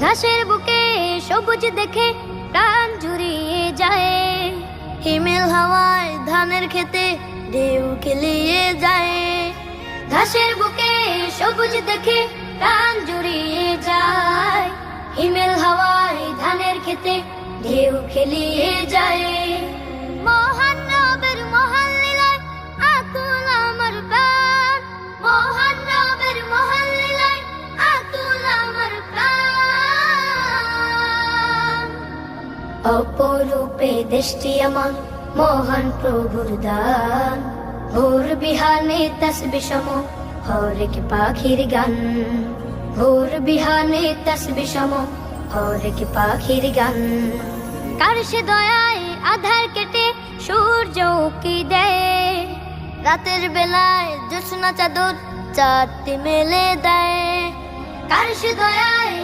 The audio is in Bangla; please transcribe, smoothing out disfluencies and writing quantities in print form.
ঘাসের বুকে সবুজ দেখে প্রাণ জুড়িয়ে যায়। হিমেল হাওয়ায় ধানের খেতে ঢেউ খেলিয়ে যায়। ঘাসের বুকে সবুজ দেখে প্রাণ জুড়িয়ে যায়। হিমেল হাওয়ায় ধানের খেতে ঢেউ খেলিয়ে যায়। মহান রবের মহান লীলায় আকুল আমার প্রাণ। মহান রবের মহান লীলায় আকুল আমার প্রাণ। অপরূপে দেশটি আমার মহান প্রভুর দান। ভোর বিহানে তাসবিহ সম হরেক পাখির গান। ভোর বিহানে তাসবিহ সম হরেক পাখির গান। কার সে দয়ায় আধার কেটে সূর্য উকি দেয়। রাতের বেলায় জ্যোৎস্না চাদর চাঁদটি মেলে দেয়। কার সে দয়ায়